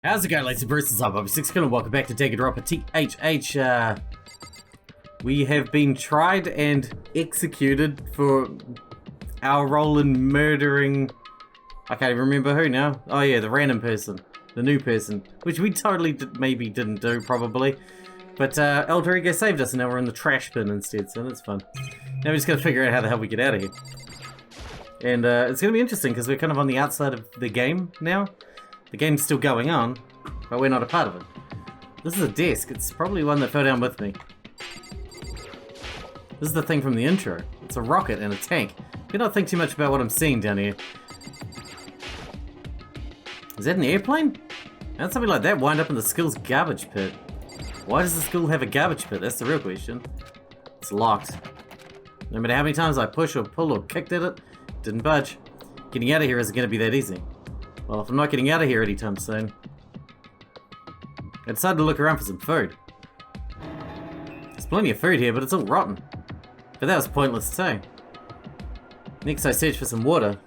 How's it going, ladies and bruises? I'm Sixkilla and welcome back to Danganronpa THH. We have been tried and executed for our role in murdering... I can't even remember who now. Oh yeah, the random person. The new person. Which we totally maybe didn't do, probably. But Alter Ego saved us and now we're in the trash bin instead, so that's fun. Now we just gotta figure out how the hell we get out of here. And it's gonna be interesting because we're kind of on the outside of the game now. The game's still going on, but we're not a part of it. This is a desk. It's probably one that fell down with me. This is the thing from the intro. It's a rocket and a tank. You not think too much about what I'm seeing down here. Is that an airplane? How did something like that wind up in the school's garbage pit? Why does the school have a garbage pit? That's the real question. It's locked. No matter how many times I push or pull or kicked at it, it didn't budge. Getting out of here isn't going to be that easy. Well, if I'm not getting out of here anytime soon, I decided to look around for some food. There's plenty of food here, but it's all rotten. But that was pointless too. Next I search for some water.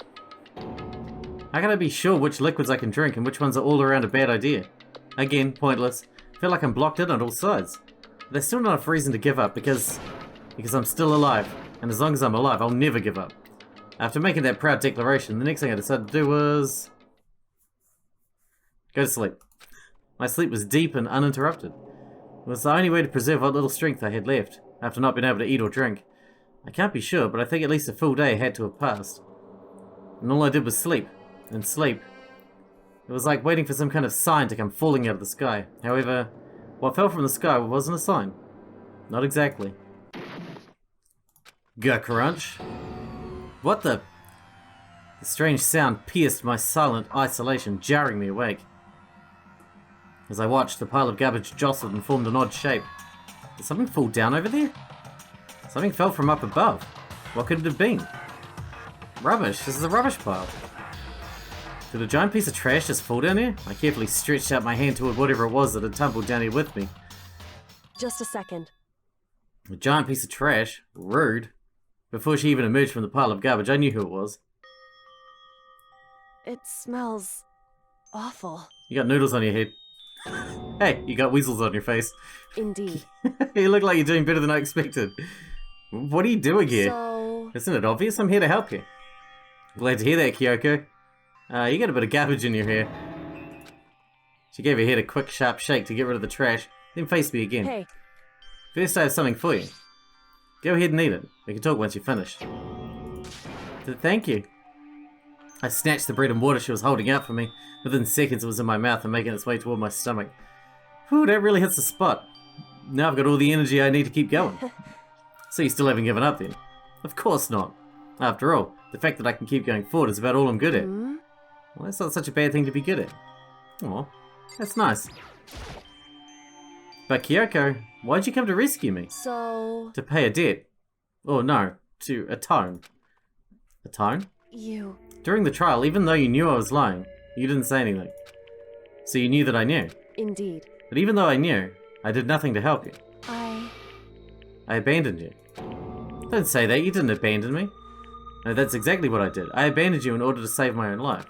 How can I be sure which liquids I can drink and which ones are all around a bad idea? Again, pointless. I feel like I'm blocked in on all sides. But there's still not enough reason to give up because I'm still alive. And as long as I'm alive, I'll never give up. After making that proud declaration, the next thing I decided to do was... go to sleep. My sleep was deep and uninterrupted. It was the only way to preserve what little strength I had left, after not being able to eat or drink. I can't be sure, but I think at least a full day had to have passed. And all I did was sleep, and sleep. It was like waiting for some kind of sign to come falling out of the sky. However, what fell from the sky wasn't a sign. Not exactly. Crunch. What the? The strange sound pierced my silent isolation, jarring me awake. As I watched, the pile of garbage jostled and formed an odd shape. Did something fall down over there? Something fell from up above. What could it have been? Rubbish. This is a rubbish pile. Did a giant piece of trash just fall down here? I carefully stretched out my hand toward whatever it was that had tumbled down here with me. Just a second. A giant piece of trash? Rude. Before she even emerged from the pile of garbage, I knew who it was. It smells awful. You got noodles on your head. Hey, you got weasels on your face. Indeed. You look like you're doing better than I expected. What are you doing here? So... Isn't it obvious? I'm here to help you. Glad to hear that, Kyoko. You got a bit of garbage in your hair. She gave her head a quick, sharp shake to get rid of the trash, then faced me again. Hey. First, I have something for you. Go ahead and eat it. We can talk once you're finished. Thank you. I snatched the bread and water she was holding out for me. Within seconds, it was in my mouth and making its way toward my stomach. Whew, that really hits the spot. Now I've got all the energy I need to keep going. So you still haven't given up then? Of course not. After all, the fact that I can keep going forward is about all I'm good at. Hmm? Well, that's not such a bad thing to be good at. Aw, that's nice. But Kyoko, why'd you come to rescue me? So... To pay a debt. Oh no, to atone. Atone? You... During the trial, even though you knew I was lying, you didn't say anything. So you knew that I knew. Indeed. But even though I knew, I did nothing to help you. I abandoned you. Don't say that, you didn't abandon me. No, that's exactly what I did. I abandoned you in order to save my own life.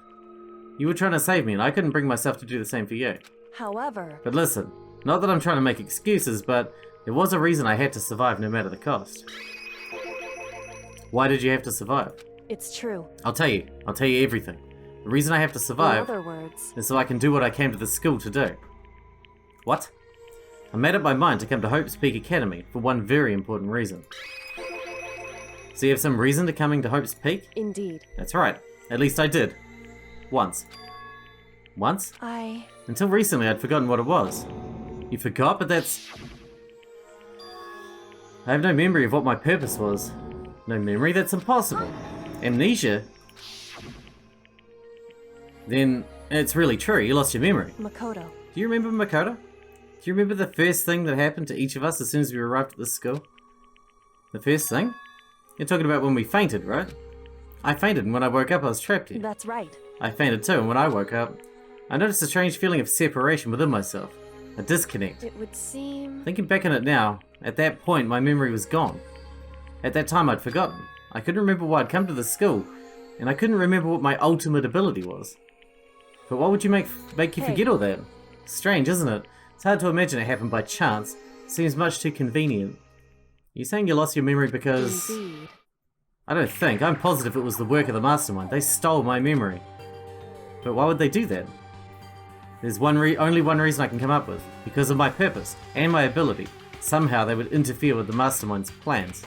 You were trying to save me and I couldn't bring myself to do the same for you. However... But listen, not that I'm trying to make excuses, but there was a reason I had to survive no matter the cost. Why did you have to survive? It's true. I'll tell you everything. The reason I have to survive In other words... is so I can do what I came to the school to do. What? I made up my mind to come to Hope's Peak Academy for one very important reason. So you have some reason to coming to Hope's Peak? Indeed. That's right. At least I did. Once. Once? Until recently I'd forgotten what it was. You forgot, but that's... I have no memory of what my purpose was. No memory? That's impossible. Amnesia? Then it's really true, you lost your memory. Makoto. Do you remember Makoto? Do you remember the first thing that happened to each of us as soon as we arrived at this school? The first thing? You're talking about when we fainted, right? I fainted, and when I woke up I was trapped here. That's right. I fainted too, and when I woke up, I noticed a strange feeling of separation within myself. A disconnect. It would seem... Thinking back on it now, at that point my memory was gone. At that time I'd forgotten. I couldn't remember why I'd come to the school, and I couldn't remember what my ultimate ability was. But what would you make you forget all that? Strange, isn't it? It's hard to imagine it happened by chance. Seems much too convenient. You saying you lost your memory because... Indeed. I don't think. I'm positive it was the work of the mastermind. They stole my memory. But why would they do that? There's only one reason I can come up with. Because of my purpose and my ability. Somehow they would interfere with the mastermind's plans.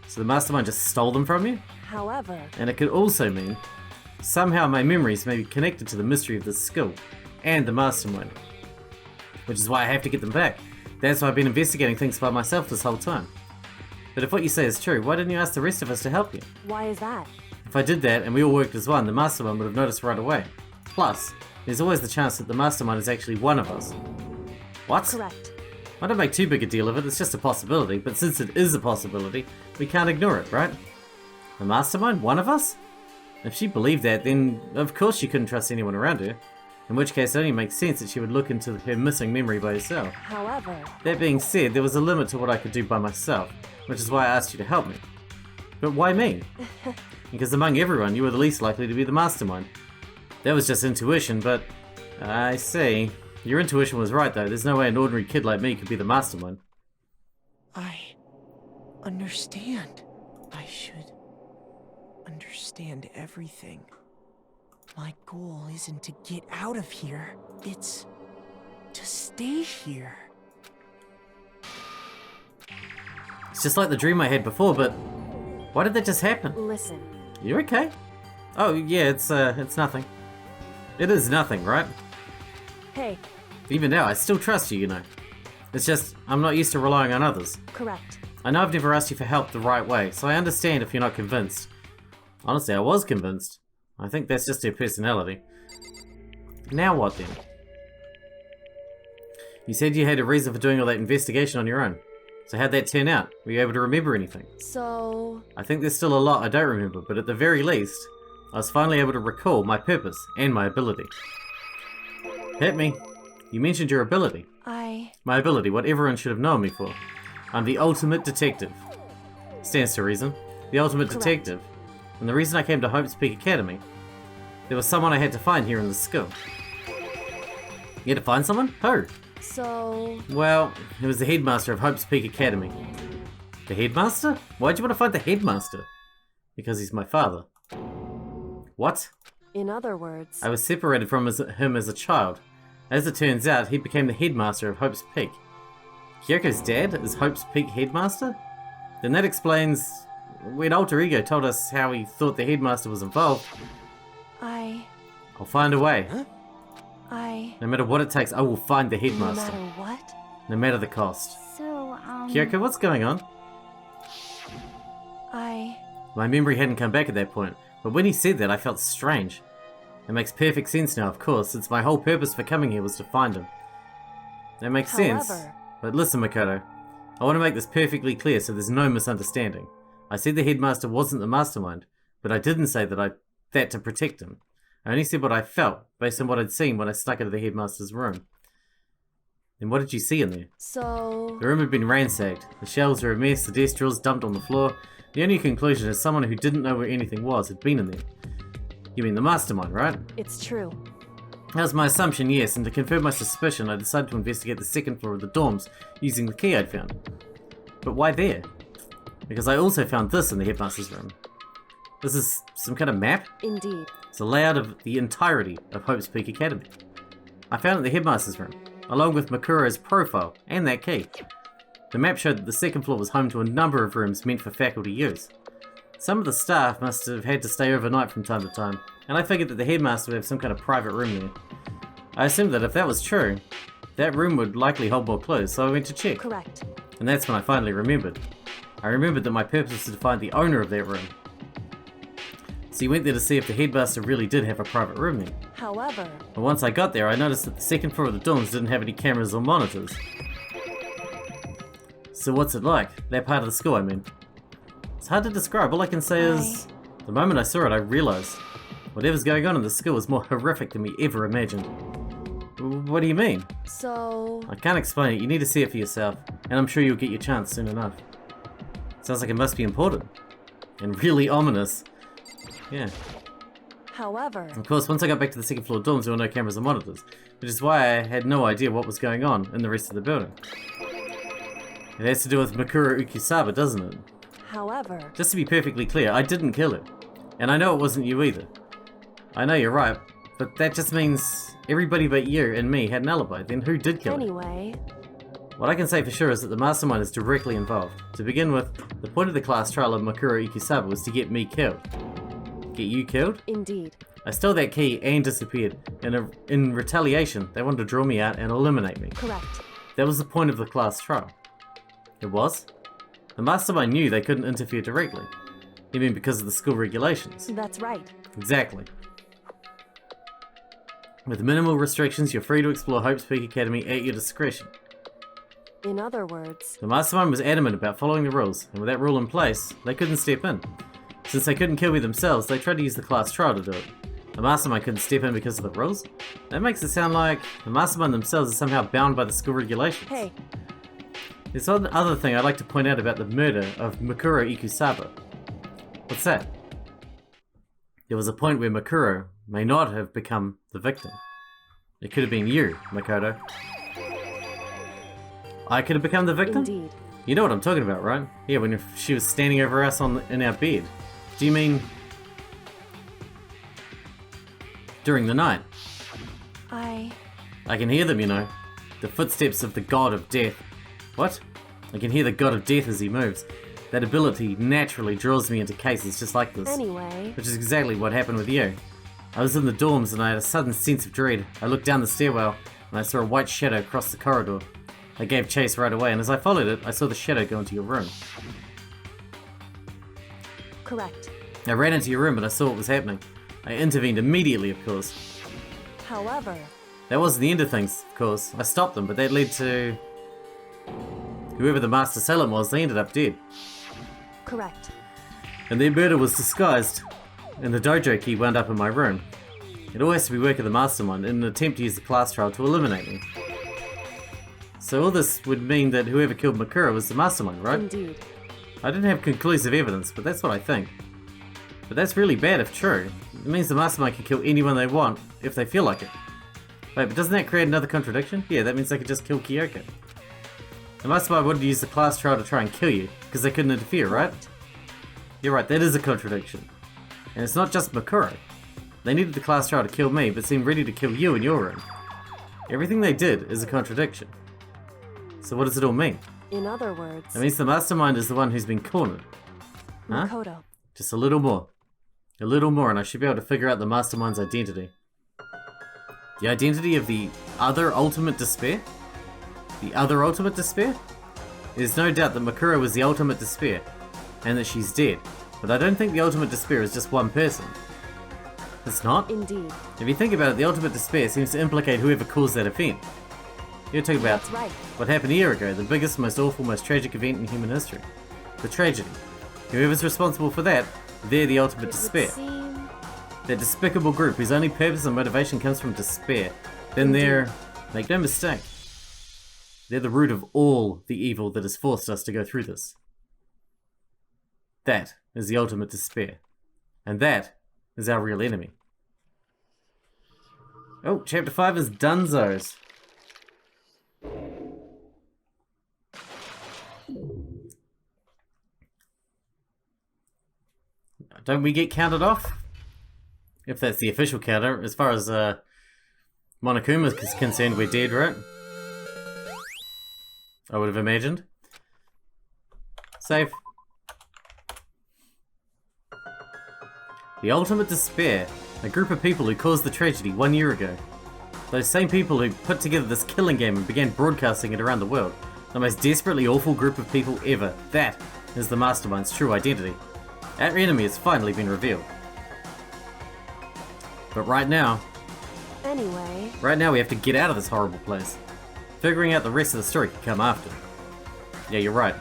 So the mastermind just stole them from you? However... And it could also mean somehow my memories may be connected to the mystery of this skill and the mastermind. Which is why I have to get them back. That's why I've been investigating things by myself this whole time. But if what you say is true, why didn't you ask the rest of us to help you? Why is that? If I did that and we all worked as one, the mastermind would have noticed right away. Plus, there's always the chance that the mastermind is actually one of us. What? Correct. I don't make too big a deal of it, it's just a possibility, but since it is a possibility, we can't ignore it, right? The mastermind? One of us? If she believed that, then of course she couldn't trust anyone around her. In which case it only makes sense that she would look into her missing memory by herself. However... That being said, there was a limit to what I could do by myself, which is why I asked you to help me. But why me? Because among everyone, you were the least likely to be the mastermind. That was just intuition, but... I see. Your intuition was right though, there's no way an ordinary kid like me could be the mastermind. I understand. I should understand everything. My goal isn't to get out of here, it's to stay here. It's just like the dream I had before, but why did that just happen? Listen. You okay? Oh yeah, it's nothing. It is nothing, right? Hey. Even now, I still trust you, you know. It's just, I'm not used to relying on others. Correct. I know I've never asked you for help the right way, so I understand if you're not convinced. Honestly, I was convinced. I think that's just her personality. Now what then? You said you had a reason for doing all that investigation on your own. So how'd that turn out? Were you able to remember anything? So... I think there's still a lot I don't remember, but at the very least, I was finally able to recall my purpose and my ability. Hit me. You mentioned your ability. My ability, what everyone should have known me for. I'm the ultimate detective. Stands to reason. The ultimate Correct. detective. And the reason I came to Hope's Peak Academy, there was someone I had to find here in the school. You had to find someone? Who? So... Well, it was the headmaster of Hope's Peak Academy. The headmaster? Why'd you want to find the headmaster? Because he's my father. What? In other words... I was separated from him as a child. As it turns out, he became the headmaster of Hope's Peak. Kyoko's dad is Hope's Peak headmaster? Then that explains... when Alter Ego told us how he thought the headmaster was involved. I'll find a way. Huh? No matter what it takes, I will find the No headmaster. matter what? No matter the cost. So, Kyoko, what's going on? My memory hadn't come back at that point, but when he said that, I felt strange. It makes perfect sense now, of course, since my whole purpose for coming here was to find him. That makes sense. However... But listen, Makoto, I want to make this perfectly clear so there's no misunderstanding. I said the headmaster wasn't the mastermind, but I didn't say that to protect him. I only said what I felt, based on what I'd seen when I snuck into the headmaster's room. Then what did you see in there? So... The room had been ransacked. The shelves were a mess, the desk drawers dumped on the floor. The only conclusion is someone who didn't know where anything was had been in there. You mean the mastermind, right? It's true. That was my assumption, yes, and to confirm my suspicion, I decided to investigate the second floor of the dorms using the key I'd found. But why there? Because I also found this in the headmaster's room. This is some kind of map? Indeed. It's a layout of the entirety of Hope's Peak Academy. I found it in the headmaster's room, along with Makuro's profile and that key. The map showed that the second floor was home to a number of rooms meant for faculty use. Some of the staff must have had to stay overnight from time to time, and I figured that the headmaster would have some kind of private room there. I assumed that if that was true, that room would likely hold more clothes, so I went to check. Correct. And that's when I finally remembered. I remembered that my purpose was to find the owner of that room. So you went there to see if the headmaster really did have a private room there. However... But once I got there, I noticed that the second floor of the dorms didn't have any cameras or monitors. So what's it like? That part of the school, I mean. It's hard to describe. All I can say is... The moment I saw it, I realized whatever's going on in the school is more horrific than we ever imagined. What do you mean? So... I can't explain it. You need to see it for yourself. And I'm sure you'll get your chance soon enough. Sounds like it must be important. And really ominous. Yeah. However, Of course, once I got back to the second floor dorms, there were no cameras or monitors, which is why I had no idea what was going on in the rest of the building. It has to do with Makoto Ukisaba, doesn't it? however, Just to be perfectly clear, I didn't kill her. And I know it wasn't you either. I know you're right, but that just means everybody but you and me had an alibi. Then who did kill her? anyway, What I can say for sure is that the mastermind is directly involved. To begin with, the point of the class trial of Makoto Ukisaba was to get me killed. Get you killed? indeed. I stole that key and disappeared. And in retaliation, they wanted to draw me out and eliminate me. Correct. That was the point of the class trial. It was? The mastermind knew they couldn't interfere directly. You mean because of the school regulations? That's right. Exactly. With minimal restrictions, you're free to explore Hope's Peak Academy at your discretion. In other words, The mastermind was adamant about following the rules, and with that rule in place, they couldn't step in. Since they couldn't kill me themselves, they tried to use the class trial to do it. The mastermind couldn't step in because of the rules? That makes it sound like the mastermind themselves are somehow bound by the school regulations. hey, There's one other thing I'd like to point out about the murder of Makoto Ukisaba. What's that? There was a point where Makoto may not have become the victim. It could have been you, Makoto. I could have become the victim? indeed. You know what I'm talking about, right? Yeah, when she was standing over us in our bed. Do you mean during the night? I I can hear them, you know. The footsteps of the god of death. What? I can hear the god of death as he moves. That ability naturally draws me into cases just like this. anyway, Which is exactly what happened with you. I was in the dorms and I had a sudden sense of dread. I looked down the stairwell and I saw a white shadow cross the corridor. I gave chase right away, and as I followed it, I saw the shadow go into your room. correct. I ran into your room and I saw what was happening. I intervened immediately, of course. However, That wasn't the end of things, of course. I stopped them, but that led to... whoever the master assailant was, they ended up dead. correct. And their murder was disguised, and the dojo key wound up in my room. It all has to be work of the mastermind in an attempt to use the class trial to eliminate me. So all this would mean that whoever killed Makura was the mastermind, right? Indeed. I didn't have conclusive evidence, but that's what I think. But that's really bad if true. It means the mastermind can kill anyone they want, if they feel like it. Wait, but doesn't that create another contradiction? Yeah, that means they could just kill Kyoko. The mastermind wanted to use the class trial to try and kill you, because they couldn't interfere, right? You're right, that is a contradiction. And it's not just Makura. They needed the class trial to kill me, but seemed ready to kill you in your room. Everything they did is a contradiction. So what does it all mean? In other words, It means the mastermind is the one who's been cornered. Huh? Makoto. Just a little more. A little more and I should be able to figure out the mastermind's identity. The identity of the other ultimate despair? The other ultimate despair? There's no doubt that Makura was the ultimate despair, and that she's dead. But I don't think the ultimate despair is just one person. It's not? Indeed. If you think about it, the ultimate despair seems to implicate whoever caused that event. You're talking about That's right. what happened a year ago, the biggest, most awful, most tragic event in human history. The tragedy. Whoever's responsible for that, they're the ultimate It would despair. seem That despicable group whose only purpose and motivation comes from despair. Then they're, make no mistake, they're the root of all the evil that has forced us to go through this. That is the ultimate despair. And that is our real enemy. Oh, chapter 5 is Dunzos. Don't we get counted off? If that's the official counter. As far as Monokuma is concerned, we're dead, right? I would have imagined. Save. The ultimate despair. A group of people who caused the tragedy 1 year ago. Those same people who put together this killing game and began broadcasting it around the world. The most desperately awful group of people ever. That is the mastermind's true identity. Our enemy has finally been revealed. But right now anyway. we have to get out of this horrible place. Figuring out the rest of the story can come after. Yeah, you're right.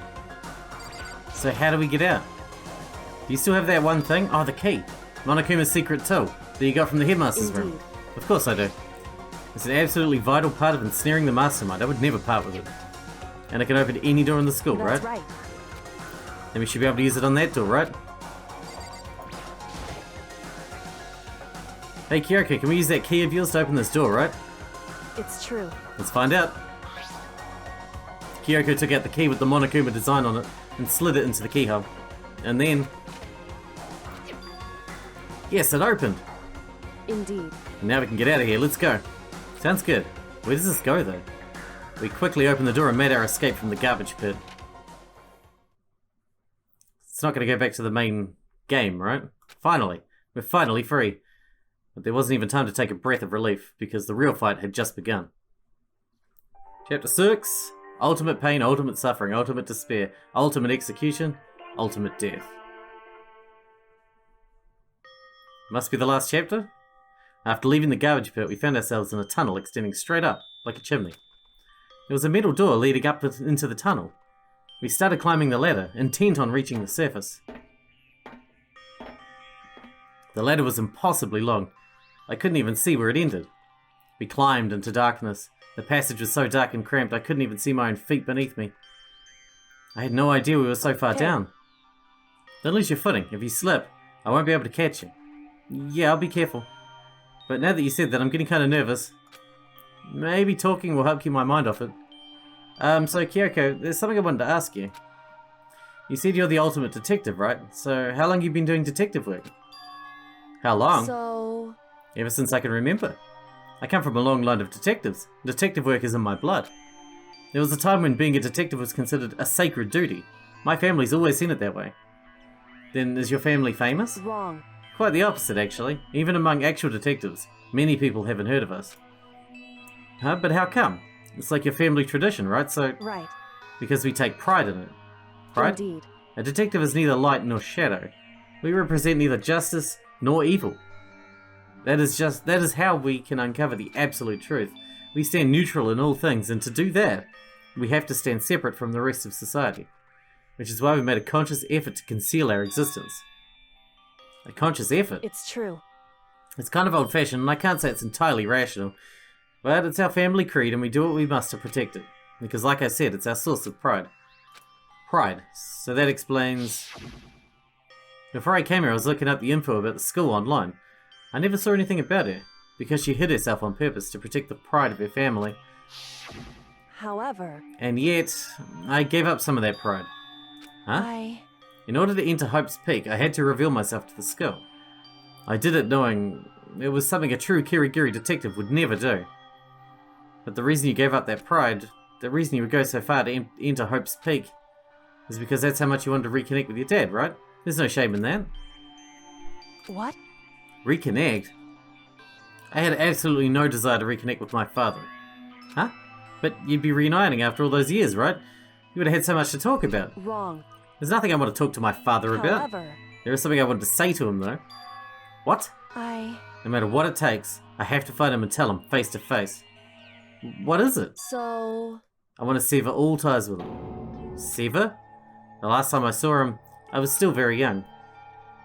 So how do we get out? Do you still have that one thing? Oh, the key. Monokuma's secret tool that you got from the headmaster's room. Indeed. Of course I do. It's an absolutely vital part of ensnaring the mastermind. I would never part with it. And it can open any door in the school, That's right? right. Then we should be able to use it on that door, right? Hey Curator, can we use that key of yours to open this door, right? It's true. Let's find out. Curator took out the key with the Monokuma design on it and slid it into the keyhole. And then... yes, it opened! Indeed. Now we can get out of here, let's go. Sounds good. Where does this go though? We quickly opened the door and made our escape from the garbage pit. It's not going to go back to the main game, right? Finally. We're finally free. But there wasn't even time to take a breath of relief, because the real fight had just begun. Chapter 6. Ultimate pain, ultimate suffering, ultimate despair, ultimate execution, ultimate death. Must be the last chapter? After leaving the garbage pit, we found ourselves in a tunnel extending straight up, like a chimney. There was a metal door leading up into the tunnel. We started climbing the ladder, intent on reaching the surface. The ladder was impossibly long. I couldn't even see where it ended. We climbed into darkness. The passage was so dark and cramped I couldn't even see my own feet beneath me. I had no idea we were so far down. Don't lose your footing. If you slip, I won't be able to catch you. Yeah, I'll be careful. But now that you said that, I'm getting kind of nervous. Maybe talking will help keep my mind off it. So Kyoko, there's something I wanted to ask you. You said you're the ultimate detective, right? So how long have you been doing detective work? How long? So... ever since I can remember. I come from a long line of detectives. Detective work is in my blood. There was a time when being a detective was considered a sacred duty. My family's always seen it that way. Then is your family famous? wrong. Quite the opposite, actually. Even among actual detectives, many people haven't heard of us. Huh? But how come? It's like your family tradition, right? So, Right. because we take pride in it. Pride? Indeed. A detective is neither light nor shadow. We represent neither justice nor evil. That is how we can uncover the absolute truth. We stand neutral in all things, and to do that, we have to stand separate from the rest of society. Which is why we made a conscious effort to conceal our existence. A conscious effort? It's true. It's kind of old-fashioned, and I can't say it's entirely rational. But it's our family creed, and we do what we must to protect it. Because like I said, it's our source of pride. Pride. So that explains... Before I came here, I was looking up the info about the school online. I never saw anything about her, because she hid herself on purpose to protect the pride of her family. However... And yet, I gave up some of that pride. Huh? In order to enter Hope's Peak, I had to reveal myself to the school. I did it knowing it was something a true Kirigiri detective would never do. But the reason you gave up that pride, the reason you would go so far to enter Hope's Peak, is because that's how much you wanted to reconnect with your dad, right? There's no shame in that. What? Reconnect? I had absolutely no desire to reconnect with my father. Huh? But you'd be reuniting after all those years, right? You would have had so much to talk about. Wrong. There's nothing I want to talk to my father about. However... There is something I wanted to say to him, though. What? No matter what it takes, I have to find him and tell him face to face. What is it? So... I want to sever all ties with him. Sever? The last time I saw him, I was still very young.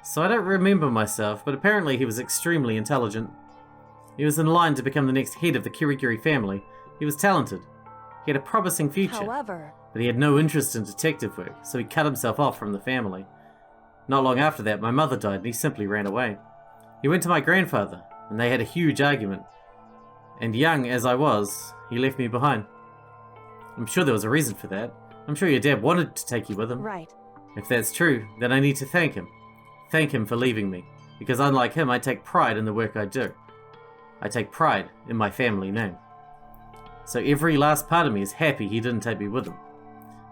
So I don't remember myself, but apparently he was extremely intelligent. He was in line to become the next head of the Kirigiri family. He was talented. He had a promising future. However... But he had no interest in detective work, so he cut himself off from the family. Not long after that, my mother died and he simply ran away. He went to my grandfather, and they had a huge argument. And young as I was, he left me behind. I'm sure there was a reason for that. I'm sure your dad wanted to take you with him. Right. If that's true, then I need to thank him. Thank him for leaving me, because unlike him, I take pride in the work I do. I take pride in my family name. So every last part of me is happy he didn't take me with him.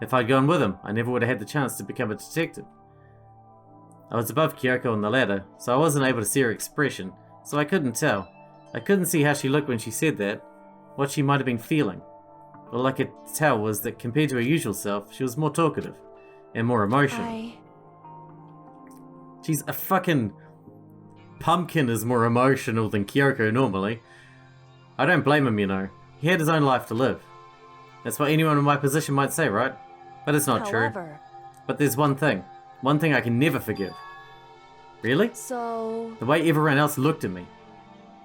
If I'd gone with him, I never would have had the chance to become a detective. I was above Kyoko on the ladder, so I wasn't able to see her expression, so I couldn't tell. I couldn't see how she looked when she said that, what she might have been feeling. All I could tell was that compared to her usual self, she was more talkative, and more emotional. She's a fucking... Pumpkin is more emotional than Kyoko normally. I don't blame him, you know. He had his own life to live. That's what anyone in my position might say, right? But it's not true. But there's one thing I can never forgive. Really? So... The way everyone else looked at me.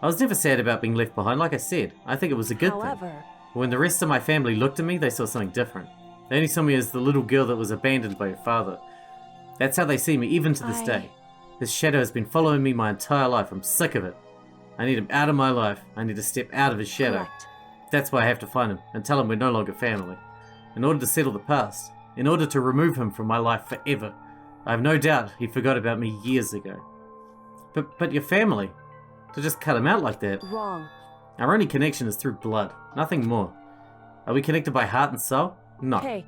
I was never sad about being left behind, like I said. I think it was a good thing. But when the rest of my family looked at me, they saw something different. They only saw me as the little girl that was abandoned by her father. That's how they see me, even to this day. This shadow has been following me my entire life. I'm sick of it. I need him out of my life. I need to step out of his shadow. Correct. That's why I have to find him and tell him we're no longer family. In order to settle the past. In order to remove him from my life forever. I have no doubt he forgot about me years ago. But your family? To just cut him out like that? Wrong. Our only connection is through blood. Nothing more. Are we connected by heart and soul? No. Hey,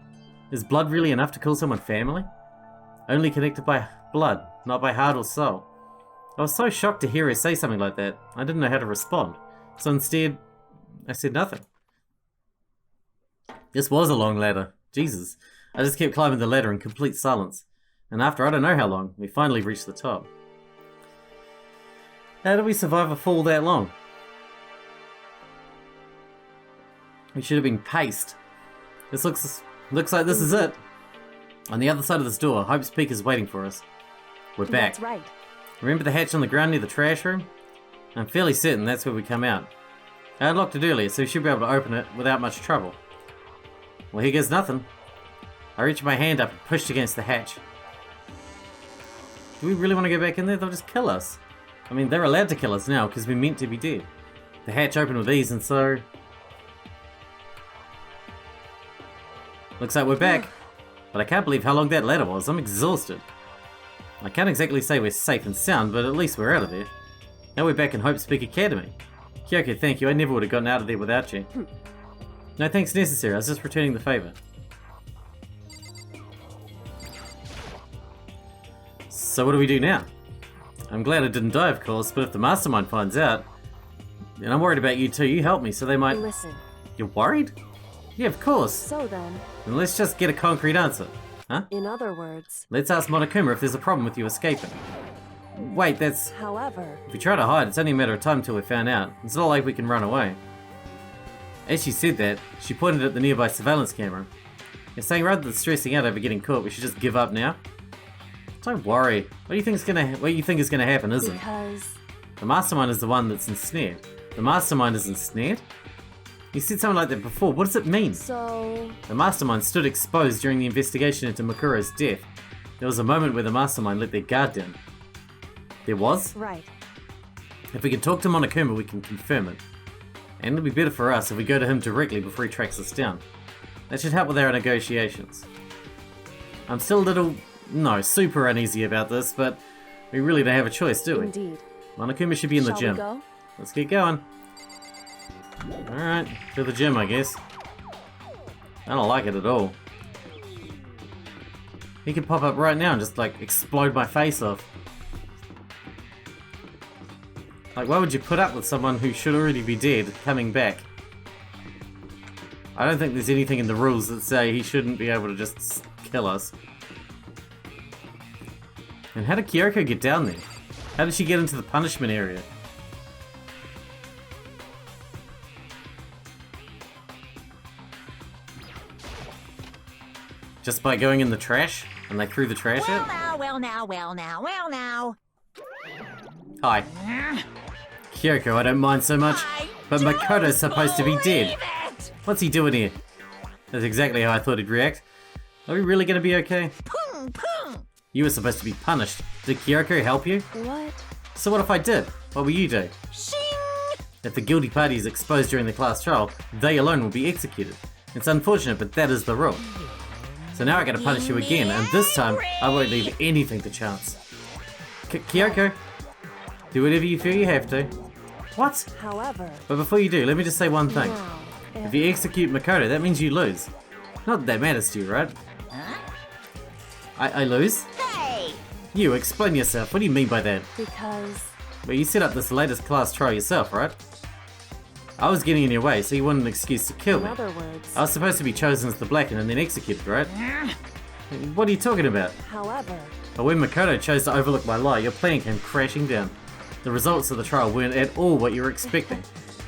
Is blood really enough to call someone family? Only connected by blood, not by heart or soul. I was so shocked to hear her say something like that, I didn't know how to respond. So instead, I said nothing. This was a long ladder. Jesus. I just kept climbing the ladder in complete silence. And after I don't know how long, we finally reached the top. How did we survive a fall that long? We should have been paced. This looks like this is it. On the other side of this door, Hope's Peak is waiting for us. We're back. that's right. Remember the hatch on the ground near the trash room? I'm fairly certain that's where we come out. I unlocked it earlier, so we should be able to open it without much trouble. Well, here goes nothing. I reached my hand up and pushed against the hatch. Do we really want to go back in there? They'll just kill us. I mean, they're allowed to kill us now because we're meant to be dead. The hatch opened with ease, and so... Looks like we're back. But I can't believe how long that ladder was. I'm exhausted. I can't exactly say we're safe and sound, but at least we're out of there. Now we're back in Hope's Peak Academy. Kyoko, thank you. I never would have gotten out of there without you. No thanks necessary. I was just returning the favor. So what do we do now? I'm glad I didn't die, of course, but if the mastermind finds out... And I'm worried about you too. You helped me, so they might... Listen. You're worried? Yeah, of course. So then, Then let's just get a concrete answer. Huh? in other words, Let's ask Monokuma if there's a problem with you escaping. Wait, that's... however, If we try to hide, it's only a matter of time till we're found out. It's not like we can run away. As she said that, she pointed at the nearby surveillance camera. You're saying rather than stressing out over getting caught, we should just give up now? Don't worry. What do you think is gonna happen, isn't? because The mastermind is the one that's ensnared. The mastermind is ensnared? You said something like that before. What does it mean? so The mastermind stood exposed during the investigation into Makuro's death. There was a moment where the mastermind let their guard down. There was? right. If we can talk to Monokuma, we can confirm it. And it'll be better for us if we go to him directly before he tracks us down. That should help with our negotiations. I'm still a little... no, super uneasy about this, but we really don't have a choice, do we? Indeed. Monokuma should be in the Shall gym. we go? Let's get going. Alright, to the gym, I guess. I don't like it at all. He could pop up right now and just, like, explode my face off. Like, why would you put up with someone who should already be dead coming back? I don't think there's anything in the rules that say he shouldn't be able to just kill us. And how did Kyoko get down there? How did she get into the punishment area? Just by going in the trash? And they threw the trash out? Well now. Hi. Kyoko, I don't mind so much, but Makoto's supposed to be dead. What's he doing here? That's exactly how I thought he'd react. Are we really gonna be okay? You were supposed to be punished. Did Kyoko help you? What? So what if I did? What will you do? If the guilty party is exposed during the class trial, they alone will be executed. It's unfortunate, but that is the rule. So now I gotta punish you again, and this time I won't leave anything to chance. Kyoko, do whatever you feel you have to. What? However, But before you do, let me just say one thing. now, If you execute Makoto, that means you lose. Not that that matters to you, right? I lose? Hey! You, explain yourself. What do you mean by that? because Well, you set up this latest class trial yourself, right? I was getting in your way, so you wanted an excuse to kill in me. other words, I was supposed to be chosen as the Blackened and then executed, right? What are you talking about? however, But when Makoto chose to overlook my lie, your plan came crashing down. The results of the trial weren't at all what you were expecting,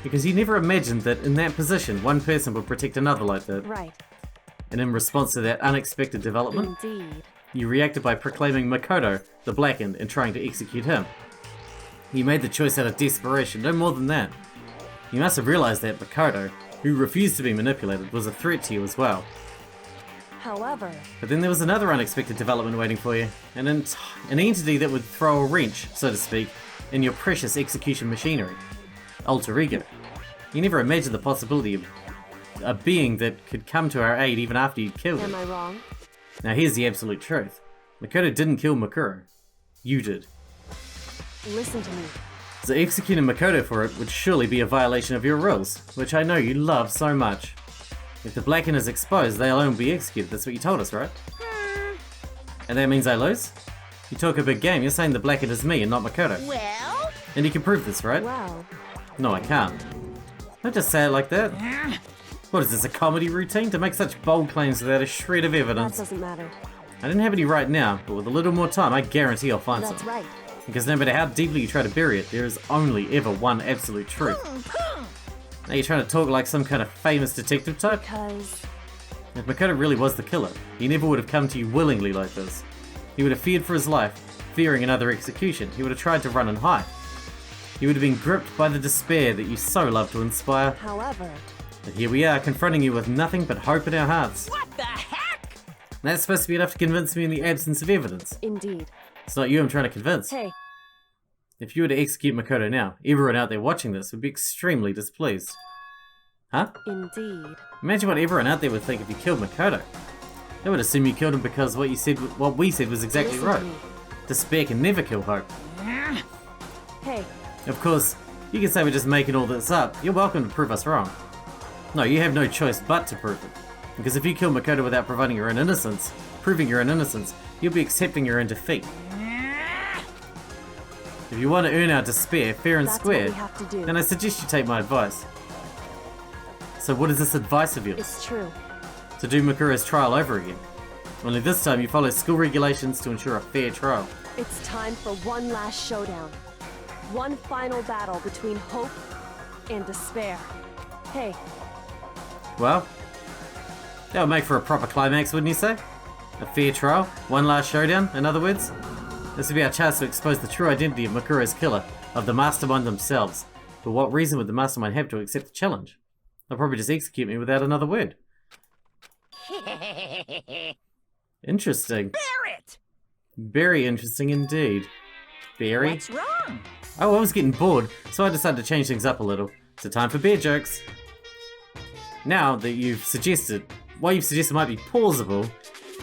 because you never imagined that in that position, one person would protect another like that. right, And in response to that unexpected development, indeed, you reacted by proclaiming Makoto the Blackened and trying to execute him. You made the choice out of desperation, no more than that. You must have realized that Makoto, who refused to be manipulated, was a threat to you as well. however, But then there was another unexpected development waiting for you. An entity that would throw a wrench, so to speak, in your precious execution machinery, alter ego. You never imagined the possibility of a being that could come to our aid even after you'd killed him. Am I wrong? Now here's the absolute truth. Makoto didn't kill Makuro. You did. Listen to me. So executing Makoto for it would surely be a violation of your rules, which I know you love so much. If the Blacken is exposed, they'll only be executed. That's what you told us, right? And that means I lose? You talk a big game, you're saying the Blacken is me and not Makoto. Well? And you can prove this, right? Well, No, I can't. Don't just say it like that. What is this, a comedy routine? To make such bold claims without a shred of that evidence? doesn't matter. I didn't have any right now, but with a little more time, I guarantee I'll find That's some. right. Because no matter how deeply you try to bury it, there is only ever one absolute truth. Now you're trying to talk like some kind of famous detective type? Because If Makoto really was the killer, he never would have come to you willingly like this. He would have feared for his life, fearing another execution. He would have tried to run and hide. He would have been gripped by the despair that you so love to inspire. however, But here we are, confronting you with nothing but hope in our hearts. What the heck? That's supposed to be enough to convince me in the absence of evidence. indeed. It's not you I'm trying to convince. Hey, If you were to execute Makoto now, everyone out there watching this would be extremely displeased. Huh? indeed. Imagine what everyone out there would think if you killed Makoto. They would assume you killed him because what we said was exactly Listen right. to me. Despair can never kill hope. Hey, Of course, you can say we're just making all this up. You're welcome to prove us wrong. No, you have no choice but to prove it. Because if you kill Makoto without proving your own innocence, you'll be accepting your own defeat. If you want to earn our despair fair and that's what square, we have to do. then I suggest you take my advice. So what is this advice of yours? It's true. To do Makuro's trial over again. Only this time you follow school regulations to ensure a fair trial. It's time for one last showdown. One final battle between hope and despair. Hey, Well, that would make for a proper climax, wouldn't you say? A fair trial? One last showdown, in other words? This would be our chance to expose the true identity of Makuro's killer, of the mastermind themselves. For what reason would the mastermind have to accept the challenge? They'll probably just execute me without another word. Interesting. Barrett! Very interesting indeed. Very. What's wrong? Oh, I was getting bored, so I decided to change things up a little. So time for bear jokes. Now that you've suggested, what you've suggested might be plausible,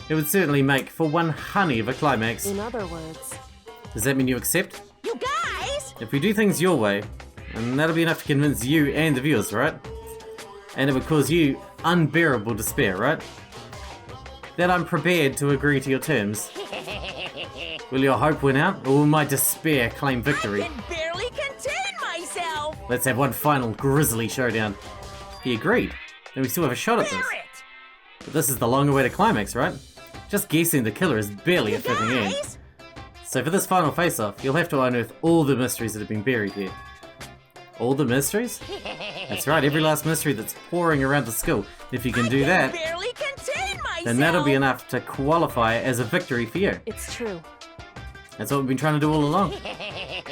it would certainly make for one honey of a climax. in other words, Does that mean you accept? You guys! If we do things your way, and that'll be enough to convince you and the viewers, right? And it would cause you unbearable despair, right? Then I'm prepared to agree to your terms. Will your hope win out, or will my despair claim victory? I can barely contain myself! Let's have one final grisly showdown. He agreed. Then we still have a shot at this. Barrett! But this is the long-awaited climax, right? Just guessing the killer is barely a fitting end. Guys! So for this final face-off, you'll have to unearth all the mysteries that have been buried here. All the mysteries? That's right, every last mystery that's pouring around the school. If you can do I that, barely contain myself! then that'll be enough to qualify as a victory for you. it's true. That's what we've been trying to do all along.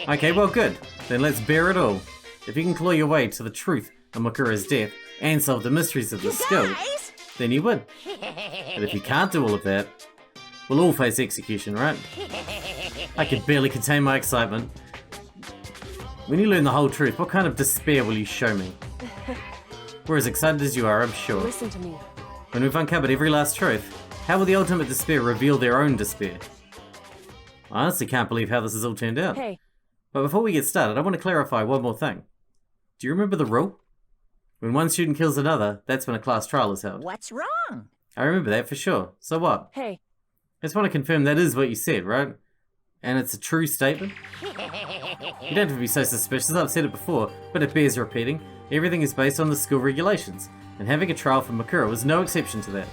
Okay, well good. Then let's bear it all. If you can claw your way to the truth of Makuro's death and solve the mysteries of the school, Guys! then you win. But if you can't do all of that, we'll all face execution, right? I can barely contain my excitement. When you learn the whole truth, what kind of despair will you show me? We're as excited as you are, I'm sure. Listen to me. When we've uncovered every last truth, how will the ultimate despair reveal their own despair? I honestly can't believe how this has all turned out. Hey, But before we get started, I want to clarify one more thing. Do you remember the rule? When one student kills another, that's when a class trial is held. What's wrong? I remember that for sure. So what? hey, I just want to confirm that is what you said, right? And it's a true statement? You don't have to be so suspicious, I've said it before, but it bears repeating. Everything is based on the school regulations, and having a trial for Makuro was no exception to that.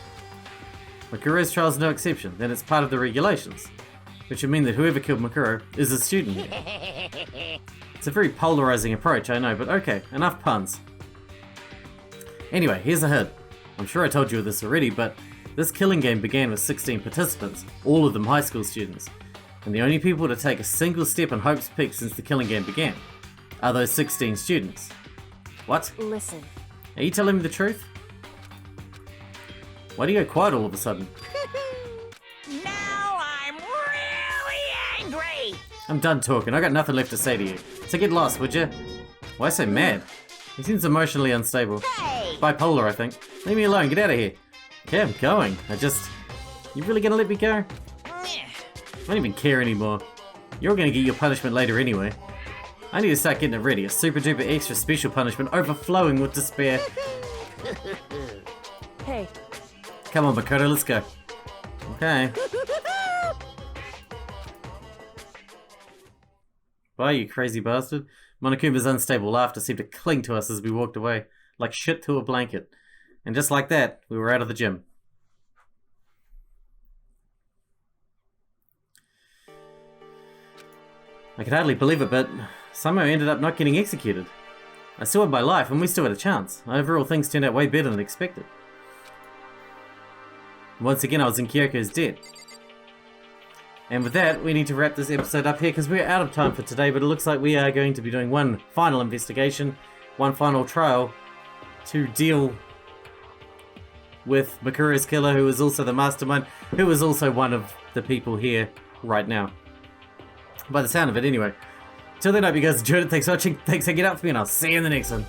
Makuro's trial is no exception, then it's part of the regulations. Which would mean that whoever killed Makuro is a student here. It's a very polarizing approach, I know, but okay, enough puns. Anyway, here's a hint. I'm sure I told you this already, but this killing game began with 16 participants, all of them high school students. And the only people to take a single step on Hope's Peak since the killing game began are those 16 students. What? listen. Are you telling me the truth? Why do you go quiet all of a sudden? Now I'm really angry! I'm done talking. I got nothing left to say to you. So get lost, would you? Why so mad? He seems emotionally unstable. Hey! Bipolar, I think. Leave me alone. Get out of here. Okay, I'm going. You really gonna let me go? I don't even care anymore. You're gonna get your punishment later anyway. I need to start getting it ready. A super duper extra special punishment overflowing with despair. Hey, Come on, Makoto, let's go. Okay. Bye, you crazy bastard. Monokuma's unstable laughter seemed to cling to us as we walked away, like shit to a blanket. And just like that, we were out of the gym. I could hardly believe it, but somehow I ended up not getting executed. I still had my life, and we still had a chance. Overall, things turned out way better than expected. Once again, I was in Kyoko's debt. And with that, we need to wrap this episode up here because we're out of time for today, but it looks like we are going to be doing one final investigation, one final trial to deal with Makuro's killer, who is also the mastermind, who is also one of the people here right now. By the sound of it, anyway. Till then, I hope you guys enjoyed it. Thanks for watching, thanks for hanging out for me, and I'll see you in the next one.